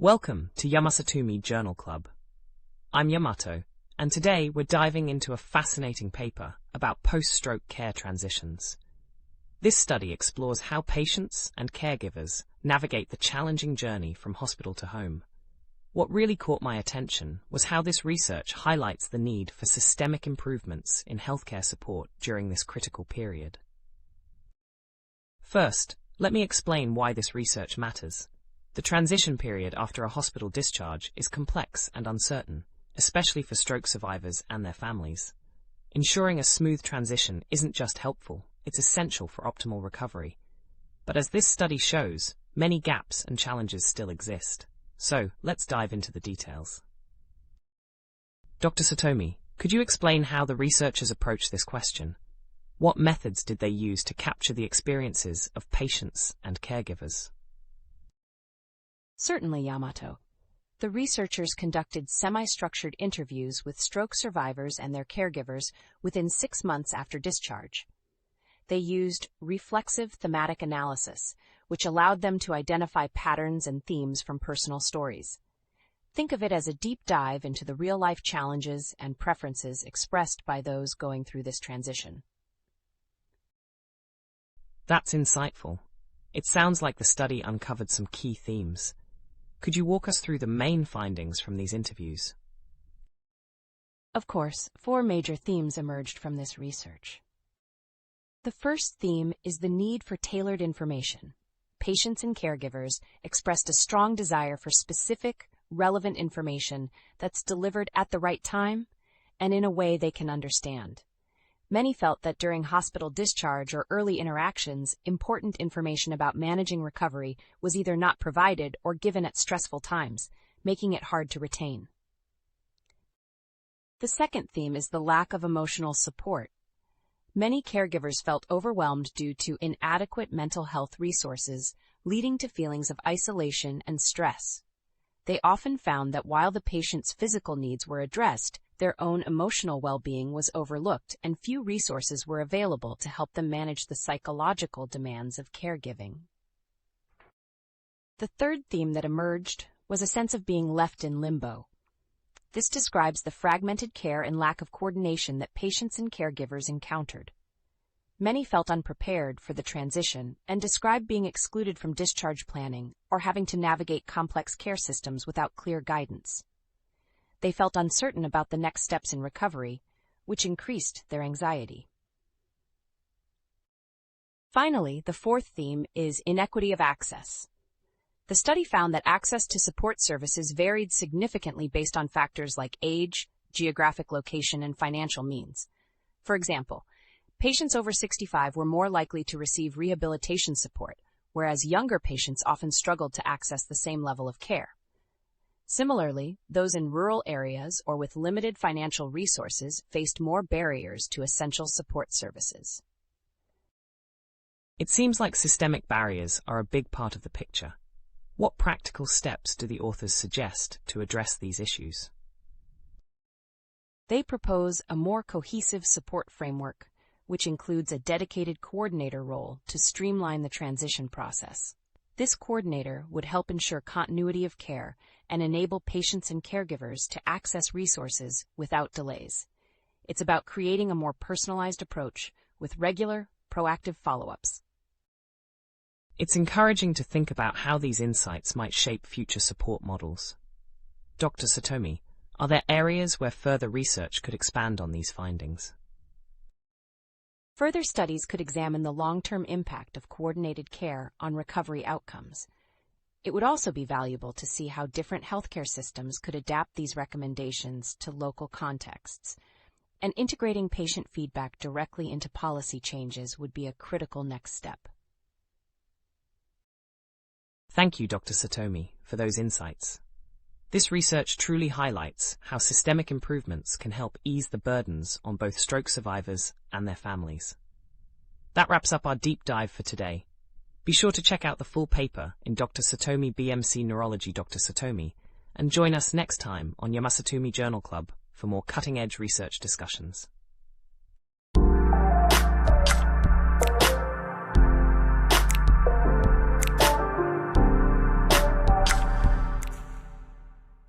Welcome to Yamasatomi Journal Club. I'm Yamato, and today we're diving into a fascinating paper about post-stroke care transitions. This study explores how patients and caregivers navigate the challenging journey from hospital to home. What really caught my attention was how this research highlights the need for systemic improvements in healthcare support during this critical period. First, let me explain why this research matters. The transition period after a hospital discharge is complex and uncertain, especially for stroke survivors and their families. Ensuring a smooth transition isn't just helpful, it's essential for optimal recovery. But as this study shows, many gaps and challenges still exist. So, let's dive into the details. Dr. Satomi, could you explain how the researchers approached this question? What methods did they use to capture the experiences of patients and caregivers? Certainly, Yamato. The researchers conducted semi-structured interviews with stroke survivors and their caregivers within 6 months after discharge. They used reflexive thematic analysis, which allowed them to identify patterns and themes from personal stories. Think of it as a deep dive into the real-life challenges and preferences expressed by those going through this transition. That's insightful. It sounds like the study uncovered some key themes. Could you walk us through the main findings from these interviews? Of course, 4 major themes emerged from this research. The first theme is the need for tailored information. Patients and caregivers expressed a strong desire for specific, relevant information that's delivered at the right time and in a way they can understand. Many felt that during hospital discharge or early interactions, important information about managing recovery was either not provided or given at stressful times, making it hard to retain. The second theme is the lack of emotional support. Many caregivers felt overwhelmed due to inadequate mental health resources, leading to feelings of isolation and stress. They often found that while the patient's physical needs were addressed, their own emotional well-being was overlooked and few resources were available to help them manage the psychological demands of caregiving. The third theme that emerged was a sense of being left in limbo. This describes the fragmented care and lack of coordination that patients and caregivers encountered. Many felt unprepared for the transition and described being excluded from discharge planning or having to navigate complex care systems without clear guidance. They felt uncertain about the next steps in recovery, which increased their anxiety. Finally, the fourth theme is inequity of access. The study found that access to support services varied significantly based on factors like age, geographic location, and financial means. For example, patients over 65 were more likely to receive rehabilitation support, whereas younger patients often struggled to access the same level of care. Similarly, those in rural areas or with limited financial resources faced more barriers to essential support services. It seems like systemic barriers are a big part of the picture. What practical steps do the authors suggest to address these issues? They propose a more cohesive support framework, which includes a dedicated coordinator role to streamline the transition process. This coordinator would help ensure continuity of care and enable patients and caregivers to access resources without delays. It's about creating a more personalized approach with regular, proactive follow-ups. It's encouraging to think about how these insights might shape future support models. Dr. Satomi, are there areas where further research could expand on these findings? Further studies could examine the long-term impact of coordinated care on recovery outcomes. It would also be valuable to see how different healthcare systems could adapt these recommendations to local contexts. And integrating patient feedback directly into policy changes would be a critical next step. Thank you, Dr. Satomi, for those insights. This research truly highlights how systemic improvements can help ease the burdens on both stroke survivors and their families. That wraps up our deep dive for today. Be sure to check out the full paper in Dr. Satomi BMC Neurology Dr. Satomi and join us next time on Yamasatomi Journal Club for more cutting-edge research discussions.